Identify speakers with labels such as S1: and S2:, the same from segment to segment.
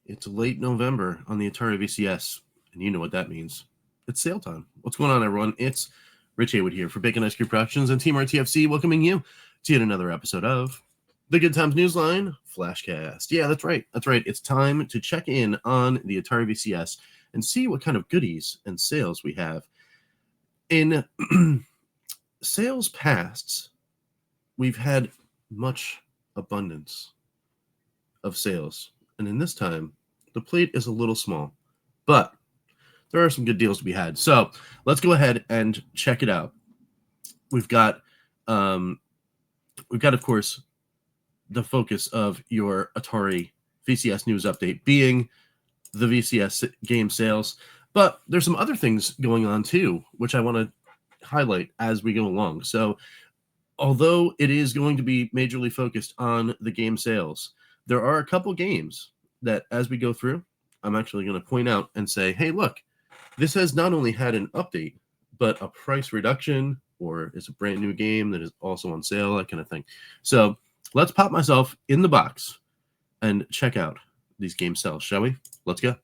S1: It's late November on the Atari VCS, and you know what that means. It's sale time. What's going on, everyone? It's Rich Haywood here for Bacon Ice Cream Productions and Team RTFC, welcoming you to yet another episode of the Good Times Newsline Flashcast. Yeah, that's right. That's right. It's time to check in on the Atari VCS and see what kind of goodies and sales we have. In sales pasts, we've had much abundance of sales. And in this time, the plate is a little small, but there are some good deals to be had. So let's go ahead and check it out. We've got, of course, the focus of your Atari VCS news update being the VCS game sales. But there's some other things going on too, which I want to highlight as we go along. So although it is going to be majorly focused on the game sales, there are a couple games that as we go through, I'm actually going to point out and say, hey, look, this has not only had an update, but a price reduction, or it's a brand new game that is also on sale, that kind of thing. So let's pop myself in the box and check out these game sales, shall we? Let's go.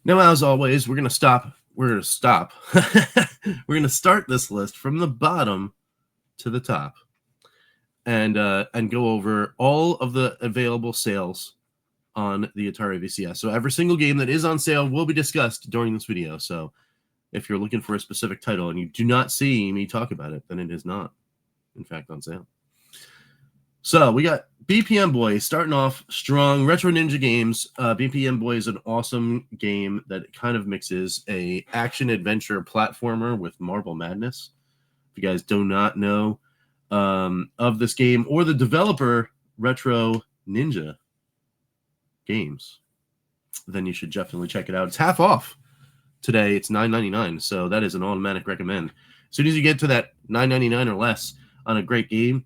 S1: Now, as always, we're going to stop. We're going to start this list from the bottom to the top and go over all of the available sales on the Atari VCS. So every single game that is on sale will be discussed during this video. So if you're looking for a specific title and you do not see me talk about it, then it is not, in fact, on sale. So we got BPM Boy starting off strong. Retro Ninja Games. BPM Boy is an awesome game that kind of mixes a action-adventure platformer with Marble Madness. If you guys do not know of this game or the developer Retro Ninja Games, then you should definitely check it out. It's half off today. It's $9.99, so that is an automatic recommend. As soon as you get to that $9.99 or less on a great game,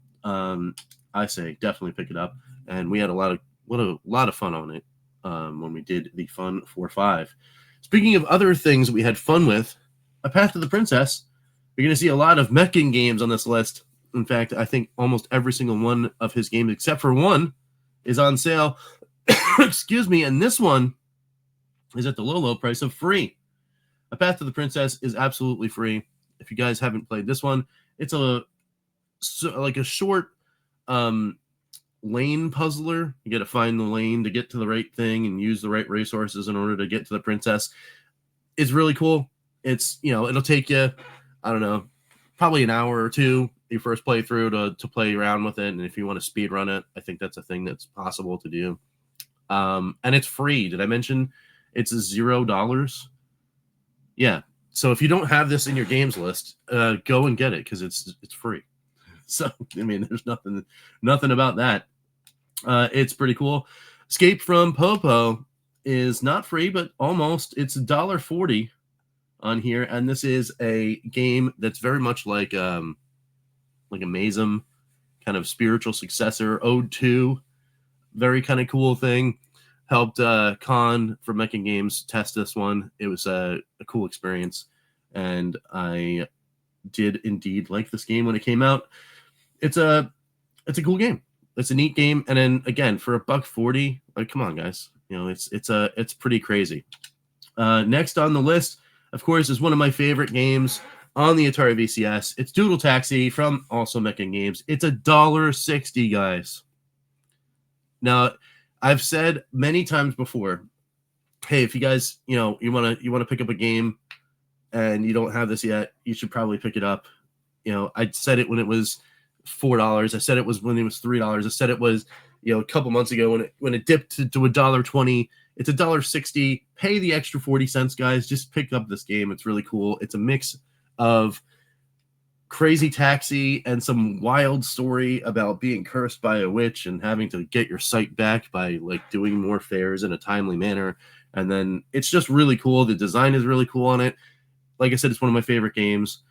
S1: I say definitely pick it up. And we had a lot of fun on it when we did the Fun 4-5. Speaking of other things we had fun with, A Path to the Princess. You're going to see a lot of Meccan games on this list. In fact, I think almost every single one of his games, except for one, is on sale. Excuse me. And this one is at the low price of free. A Path to the Princess is absolutely free. If you guys haven't played this one, it's like a short lane puzzler. You got to find the lane to get to the right thing and use the right resources in order to get to the princess. It's really cool. It's, it'll take you, I don't know, probably an hour or two your first playthrough to play around with it. And if you want to speed run it, I think that's a thing that's possible to do. And it's free. Did I mention it's $0? Yeah. So if you don't have this in your games list, go and get it because it's free. So, I mean, there's nothing about that. It's pretty cool. Escape from Popo is not free, but almost. It's $1.40 on here, and this is a game that's very much like a Mazem kind of spiritual successor, Ode 2. Very kind of cool thing. Helped Khan from Meccan Games test this one. It was a cool experience, and I did indeed like this game when it came out. It's a cool game. It's a neat game, and then again for $1.40, like come on, guys, it's pretty crazy. Next on the list, of course, is one of my favorite games on the Atari VCS. It's Doodle Taxi from also Meccan Games. It's $1.60, guys. Now, I've said many times before, hey, if you guys you want to pick up a game and you don't have this yet, you should probably pick it up. I said it when it was $4. I said it was when it was $3. I said it was, a couple months ago when it dipped to $1.20. It's $1.60. Pay the extra 40 cents, guys. Just pick up this game. It's really cool. It's a mix of Crazy Taxi and some wild story about being cursed by a witch and having to get your sight back by doing more fairs in a timely manner. And then it's just really cool. The design is really cool on it. Like I said, it's one of my favorite games.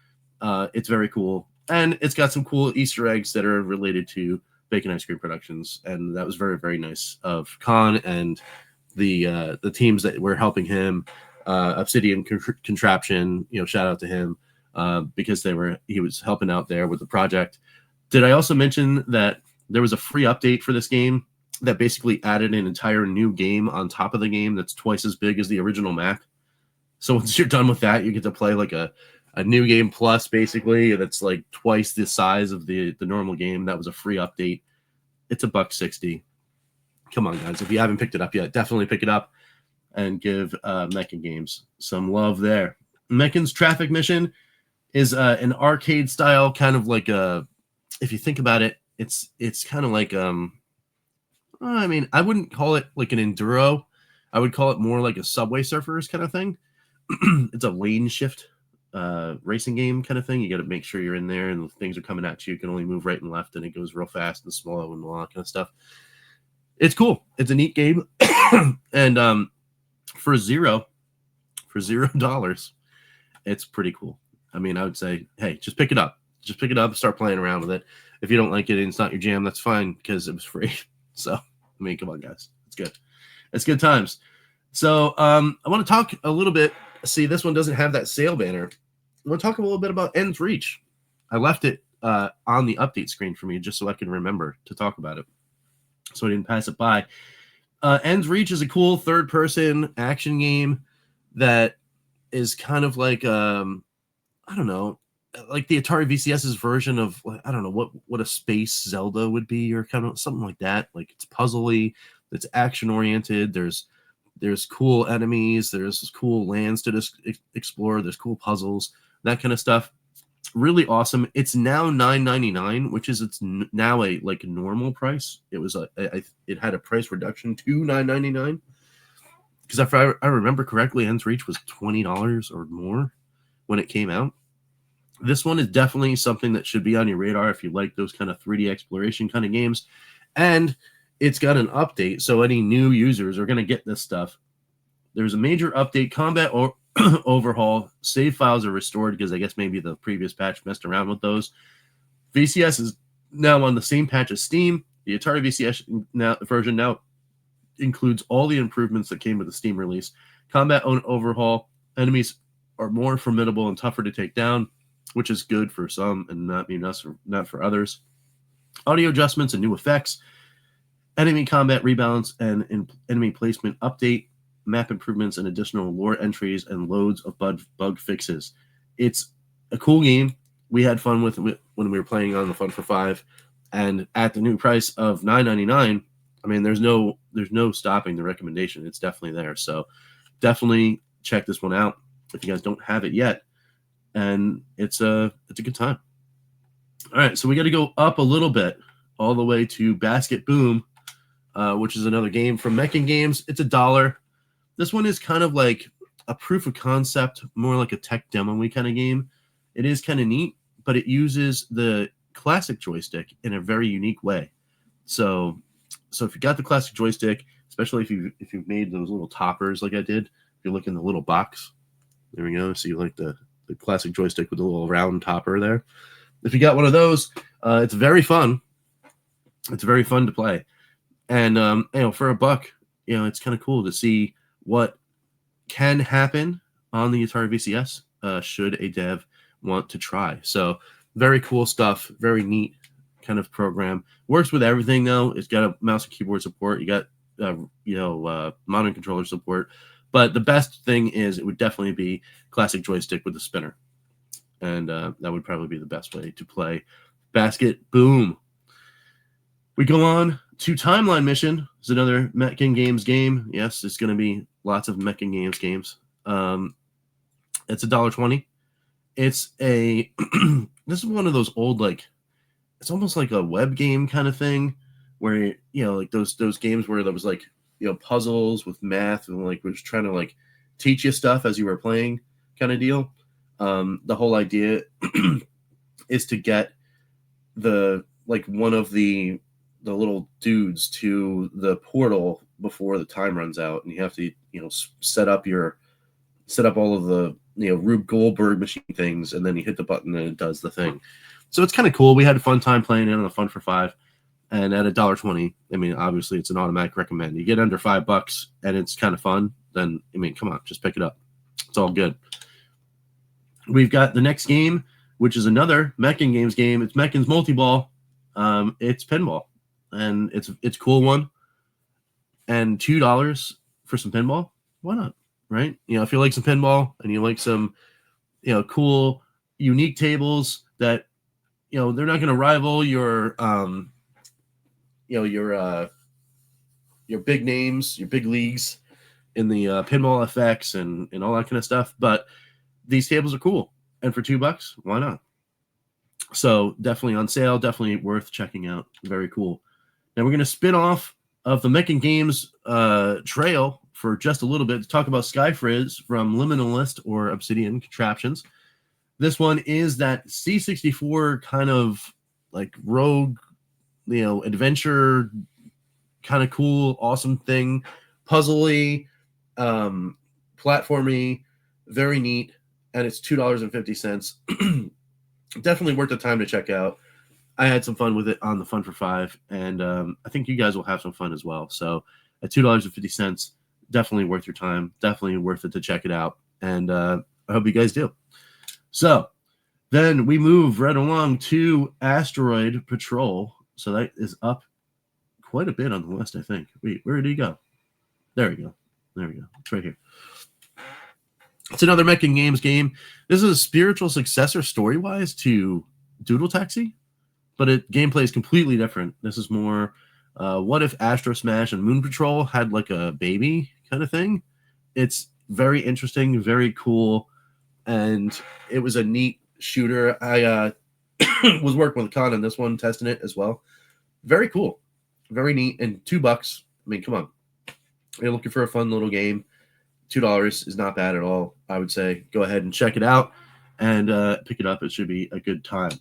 S1: It's very cool. And it's got some cool Easter eggs that are related to Bacon Ice Cream Productions. And that was very, very nice of Khan and the teams that were helping him, Obsidian Contraption, shout out to him, because he was helping out there with the project. Did I also mention that there was a free update for this game that basically added an entire new game on top of the game that's twice as big as the original map? So once you're done with that, you get to play like a new game plus, basically, that's like twice the size of the normal game. That was a free update. It's $160. Come on, guys. If you haven't picked it up yet, definitely pick it up and give Meccan Games some love there. Meccan's Traffic Mission is an arcade style, kind of like if you think about it, it's kind of like I mean, I wouldn't call it like an enduro. I would call it more like a Subway Surfers kind of thing. It's a lane shift racing game kind of thing. You got to make sure you're in there and things are coming at you. You can only move right and left, and it goes real fast and slow and all that kind of stuff. It's cool. It's a neat game. And for $0, it's pretty cool. I mean, I would say, hey, just pick it up. Just pick it up and start playing around with it. If you don't like it and it's not your jam, that's fine, because it was free. So, I mean, come on, guys. It's good. It's good times. So, I want to talk a little bit. See, this one doesn't have that sale banner. I want to talk a little bit about Ends Reach. I left it on the update screen for me just so I can remember to talk about it, so I didn't pass it by. Ends Reach is a cool third-person action game that is kind of like, I don't know, like the Atari VCS's version of, I don't know, what a space Zelda would be, or kind of something like that. Like, it's puzzly, it's action-oriented, there's cool enemies, there's cool lands to explore, there's cool puzzles, that kind of stuff. Really awesome. It's now $9.99, which is now a like normal price. It was it had a price reduction to $9.99, because if I remember correctly, Ends Reach was $20 or more when it came out. This one is definitely something that should be on your radar if you like those kind of 3D exploration kind of games. And it's got an update, so any new users are going to get this stuff. There's a major update, combat overhaul, save files are restored, because I guess maybe the previous patch messed around with those. VCS is now on the same patch as Steam. The Atari VCS version now includes all the improvements that came with the Steam release. Combat overhaul, enemies are more formidable and tougher to take down, which is good for some and not for others. Audio adjustments and new effects. Enemy combat rebalance and enemy placement update, map improvements and additional lore entries, and loads of bug fixes. It's a cool game. We had fun with it when we were playing on the Fun for 5, and at the new price of $9.99, I mean, there's no stopping the recommendation. It's definitely there. So definitely check this one out if you guys don't have it yet, and it's a good time. All right, so we got to go up a little bit, all the way to Basket Boom, which is another game from Meccan Games. It's $1. This one is kind of like a proof of concept, more like a tech demo-y kind of game. It is kind of neat, but it uses the classic joystick in a very unique way. So if you got the classic joystick, especially if you've made those little toppers like I did, if you look in the little box, there we go. So you like the classic joystick with the little round topper there. If you got one of those, it's very fun. It's very fun to play. And, for $1, it's kind of cool to see what can happen on the Atari VCS should a dev want to try. So very cool stuff, very neat kind of program. Works with everything, though. It's got a mouse and keyboard support. You got, modern controller support. But the best thing is it would definitely be classic joystick with the spinner. And that would probably be the best way to play Basket Boom. We go on to Timeline Mission. It's another Meccan Games game. Yes, it's going to be lots of Meccan Games games. It's $1.20. It's this is one of those old, like, it's almost like a web game kind of thing, where, like those games where there was like, puzzles with math and like was trying to like teach you stuff as you were playing kind of deal. The whole idea is to get one of the little dudes to the portal before the time runs out, and you have to set up all of the Rube Goldberg machine things, and then you hit the button and it does the thing. So it's kind of cool. We had a fun time playing it on the Fun for 5, And at $1.20, I mean, obviously it's an automatic recommend. You get under $5 and it's kind of fun, then, I mean, come on, just pick it up. It's all good. We've got the next game, which is another Meccan Games game. It's Meccan's Multi-Ball. It's pinball, and it's a cool one. And $2 for some pinball, why not? Right? You know, if you like some pinball and you like some, you know, cool, unique tables that, you know, they're not going to rival your, you know, your big names, your big leagues in the pinball effects and all that kind of stuff. But these tables are cool, and for $2, why not? So definitely on sale, definitely worth checking out. Very cool. Now we're going to spin off of the Meccan Games trail for just a little bit to talk about Skyfrizz from Liminalist or Obsidian Contraptions. This one is that C64 kind of like rogue, you know, adventure, kind of cool, awesome thing, puzzly, platformy, very neat, and it's $2.50. Definitely worth the time to check out. I had some fun with it on the Fun for $5, and I think you guys will have some fun as well. So at $2.50, definitely worth your time. Definitely worth it to check it out, and I hope you guys do. So then we move right along to Asteroid Patrol. So that is up quite a bit on the list, I think. Wait, where did he go? There we go. There we go. It's right here. It's another Meccan Games game. This is a spiritual successor story-wise to Doodle Taxi, but gameplay is completely different. This is more, what if Astro Smash and Moon Patrol had like a baby kind of thing? It's very interesting, very cool, and it was a neat shooter. I was working with Con on this one, testing it as well. Very cool, very neat, and $2. I mean, come on. You're looking for a fun little game. $2 is not bad at all. I would say go ahead and check it out and pick it up. It should be a good time.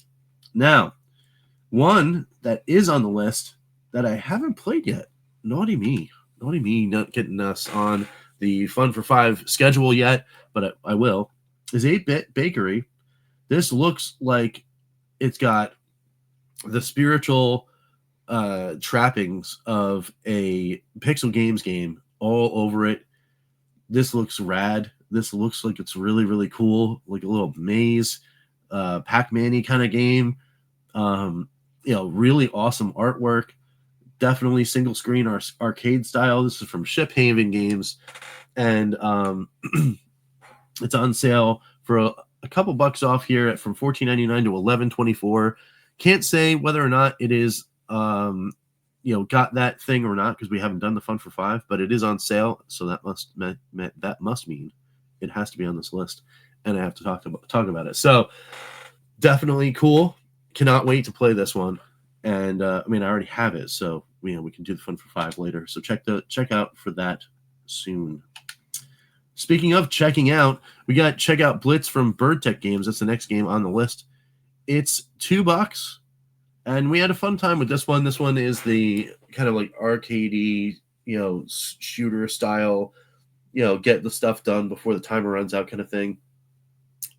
S1: Now, one that is on the list that I haven't played yet. Naughty me not getting us on the Fun for $5 schedule yet, but I will, is 8-Bit Bakery. This looks like it's got the spiritual trappings of a Pixel Games game all over it. This looks rad. This looks like it's really, really cool, like a little maze, Pac-Man-y kind of game. You know, really awesome artwork. Definitely single screen arcade style. This is from Ship Haven Games, and it's on sale for a couple bucks off here from $14.99 to $11.24. Can't say whether or not it is you know, got that thing or not, because we haven't done the Fun for $5, but it is on sale, so that must mean it has to be on this list, and I have to talk about it. So definitely cool. Cannot wait to play this one, and I mean, I already have it, so you know, we can do the Fun for $5 later. So check out for that soon. Speaking of checking out, we got check out Blitz from Bird Tech Games. That's the next game on the list. It's $2. And we had a fun time with this one. This one is the kind of like arcadey, you know, shooter style, you know, get the stuff done before the timer runs out kind of thing.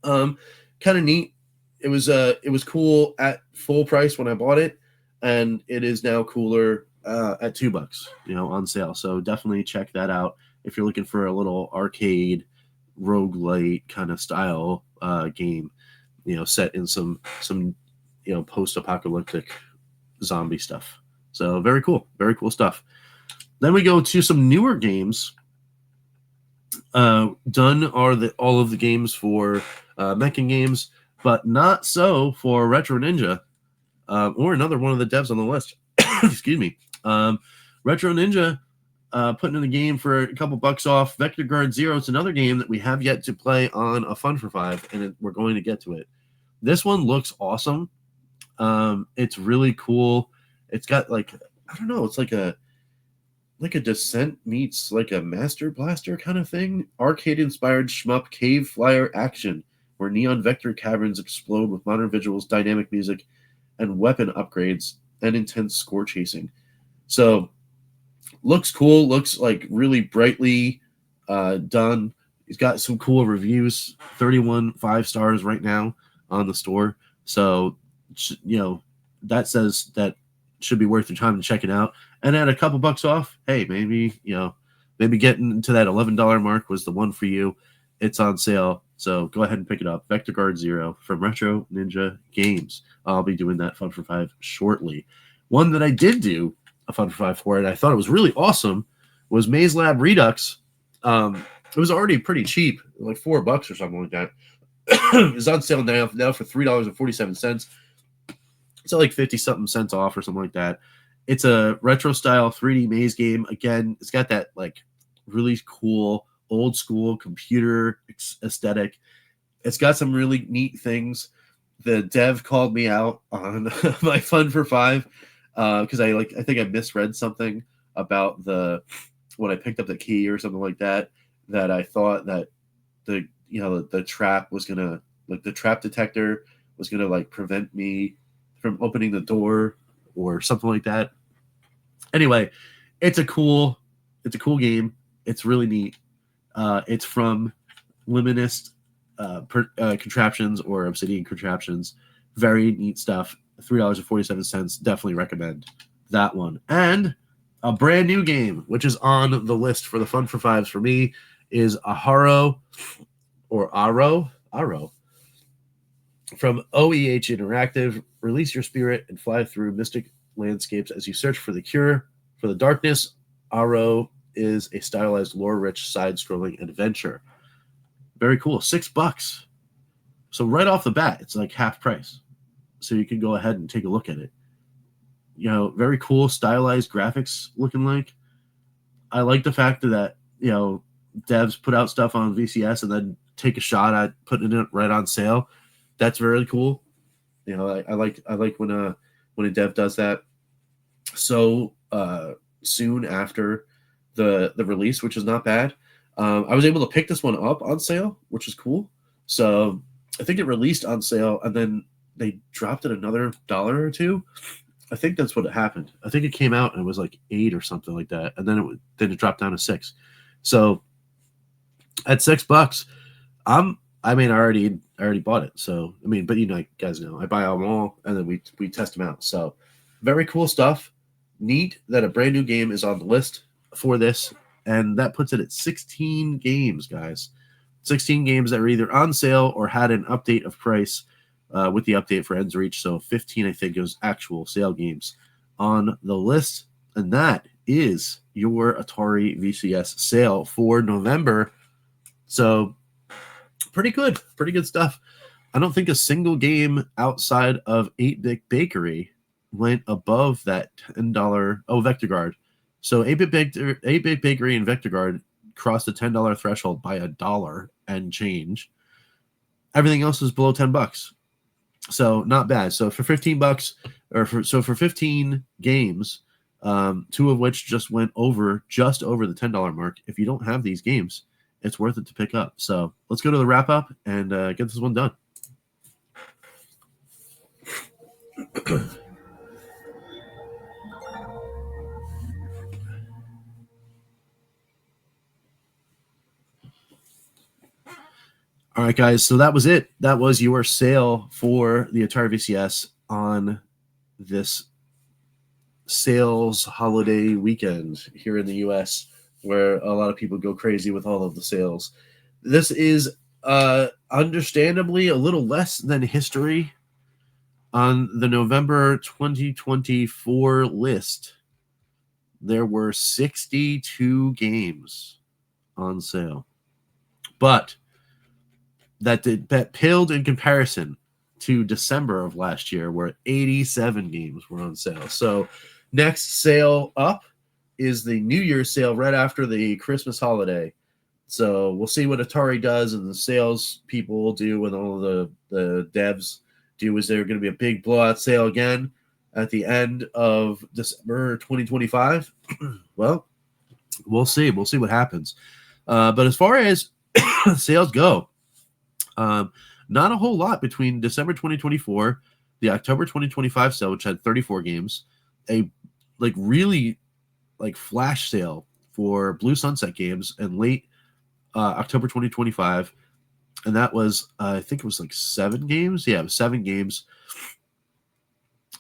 S1: Kind of neat. It was cool at full price when I bought it, and it is now cooler at $2, you know, on sale. So definitely check that out if you're looking for a little arcade roguelite kind of style game, you know, set in some you know, post-apocalyptic zombie stuff. So very cool stuff. Then we go to some newer games. Done are all of the games for Meccan Games, but not so for Retro Ninja, or another one of the devs on the list. Excuse me. Retro Ninja putting in the game for a couple bucks off. Vector Guard Zero. It's another game that we have yet to play on a Fun for $5, and we're going to get to it. This one looks awesome. It's really cool. It's got like, I don't know, it's like a Descent meets like a Master Blaster kind of thing. Arcade inspired shmup cave flyer action where neon vector caverns explode with modern visuals, dynamic music, and weapon upgrades and intense score chasing. So looks cool, looks like really brightly done. He's got some cool reviews, 31 5 stars right now on the store. So, you know, that says that should be worth your time to check it out. And at a couple bucks off, hey, maybe getting into that $11 mark was the one for you. It's on sale, so go ahead and pick it up. Vector Guard Zero from Retro Ninja Games. I'll be doing that Fun for 5 shortly. One that I did do a Fun for 5 for, and I thought it was really awesome, was Maze Lab Redux. It was already pretty cheap, like $4 or something like that. It's on sale now for $3.47. It's like 50-something cents off or something like that. It's a retro style 3D maze game. Again, it's got that like really cool old school computer aesthetic. It's got some really neat things. The dev called me out on my Fun for 5 because I think I misread something about when I picked up the key or something like that. That I thought that the trap was gonna, like, the trap detector was gonna like prevent me from opening the door or something like that. Anyway, it's a cool game. It's really neat. It's from Luminous Contraptions or Obsidian Contraptions. Very neat stuff. $3.47. Definitely recommend that one. And a brand new game, which is on the list for the Fun for 5s for me, is Aro from OEH Interactive. Release your spirit and fly through mystic landscapes as you search for the cure for the darkness. Aro is a stylized, lore-rich, side-scrolling adventure. Very cool. $6. So right off the bat, it's like half price. So you can go ahead and take a look at it. Very cool, stylized graphics looking like. I like the fact that, devs put out stuff on VCS and then take a shot at putting it right on sale. That's very cool. I like when a dev does that so soon after the release, which is not bad. I was able to pick this one up on sale, which is cool. So I think it released on sale and then they dropped it another $1 or $2. I think that's what happened. I think it came out and it was like $8 or something like that, and then it dropped down to $6. So at $6, I already bought it. So but you guys know, I buy them all and then we test them out. So very cool stuff. Neat that a brand new game is on the list for this, and that puts it at 16 games, guys. 16 games that are either on sale or had an update of price with the update for Ends Reach. So 15, I think, is actual sale games on the list, and that is your Atari VCS sale for November. So pretty good stuff. I don't think a single game outside of 8-Bit Bakery went above that $10. Oh, Vector Guard. So 8-Bit Bakery and Vector Guard crossed the $10 threshold by $1 and change. Everything else was below $10. So not bad. So for $15, for 15 games, 2 of which just went over the $10 mark. If you don't have these games, it's worth it to pick up. So let's go to the wrap up and get this one done. All right, guys. So that was it. That was your sale for the Atari VCS on this sales holiday weekend here in the U.S., where a lot of people go crazy with all of the sales. This is understandably a little less than history. On the November 2024 list, there were 62 games on sale. But that paled in comparison to December of last year, where 87 games were on sale. So next sale up is the New Year's sale right after the Christmas holiday. So we'll see what Atari does and the sales people will do, and all the devs do. Is there going to be a big blowout sale again at the end of December 2025? Well, we'll see. We'll see what happens. But as far as sales go, not a whole lot between December 2024, the October 2025 sale, which had 34 games, a really flash sale for Blue Sunset Games, and late October 2025, and that was I think it was 7 games. Yeah, it was 7 games.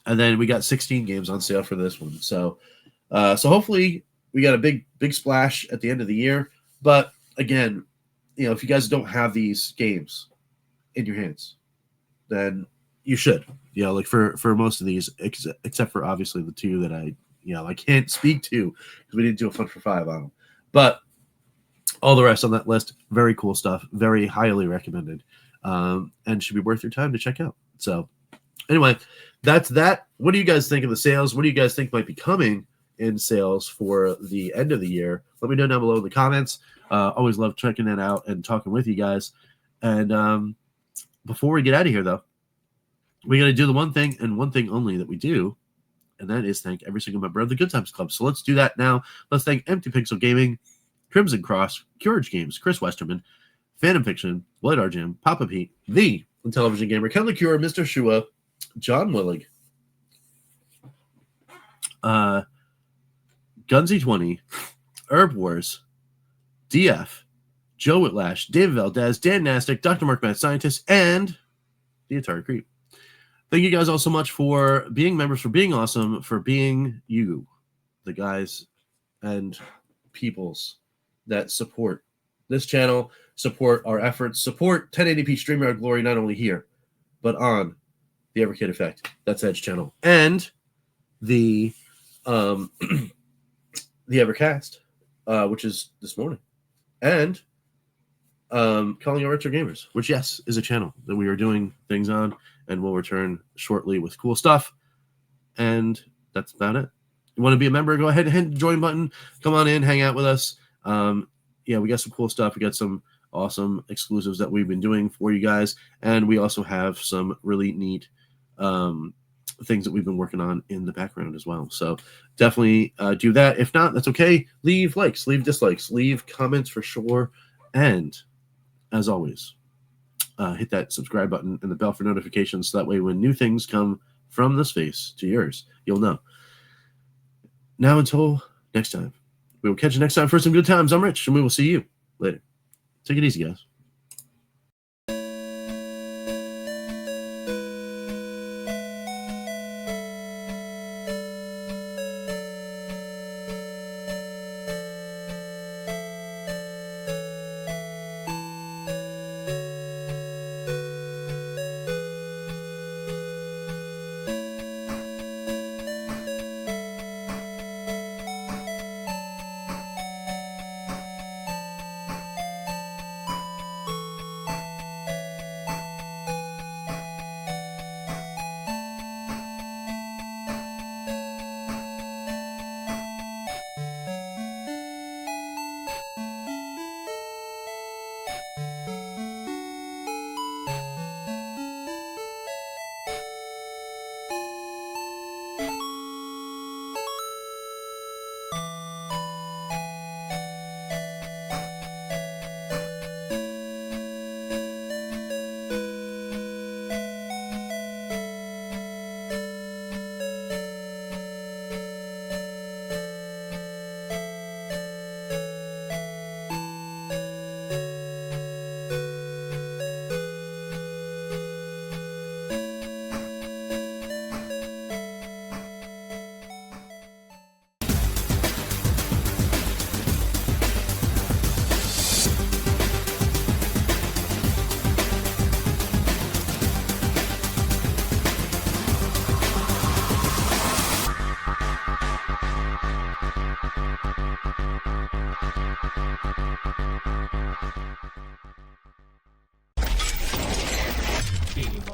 S1: And then we got 16 games on sale for this one. So hopefully we got a big splash at the end of the year. But again, if you guys don't have these games in your hands, then you should. Like for most of these, except for obviously the two that I can't speak to because we didn't do a Fun for 5 on them. But all the rest on that list, very cool stuff, very highly recommended, and should be worth your time to check out. So anyway, that's that. What do you guys think of the sales? What do you guys think might be coming in sales for the end of the year? Let me know down below in the comments. Always love checking it out and talking with you guys. And before we get out of here, though, we got to do the one thing and one thing only that we do, and that is thank every single member of the Good Times Club. So let's do that now. Let's thank Empty Pixel Gaming, Crimson Cross, Courage Games, Chris Westerman, Phantom Fiction, Blood Arjam, Papa Pete, the Intellivision Gamer, Ken the Cure, Mr. Shua, John Willig, Gunsy20, Herb Wars, DF, Joe Whitlash, David Valdez, Dan Nastic, Dr. Mark Mad Scientist, and the Atari Creep. Thank you guys all so much for being members, for being awesome, for being you, the guys and peoples that support this channel, support our efforts, support 1080p StreamYard glory, not only here, but on the Evercade Effect, that's Edge channel, and the Evercast, which is this morning, and Calling Our Retro Gamers, which, yes, is a channel that we are doing things on, and we'll return shortly with cool stuff. And that's about it. You want to be a member, go ahead and hit the join button. Come on in, hang out with us. We got some cool stuff. We got some awesome exclusives that we've been doing for you guys. And we also have some really neat things that we've been working on in the background as well. So definitely do that. If not, that's okay. Leave likes, leave dislikes, leave comments for sure. And as always, hit that subscribe button and the bell for notifications so that way when new things come from this face to yours, you'll know. Now until next time, we will catch you next time for some good times. I'm Rich, and we will see you later. Take it easy, guys.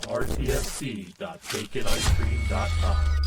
S2: RTFC.baconicecream.com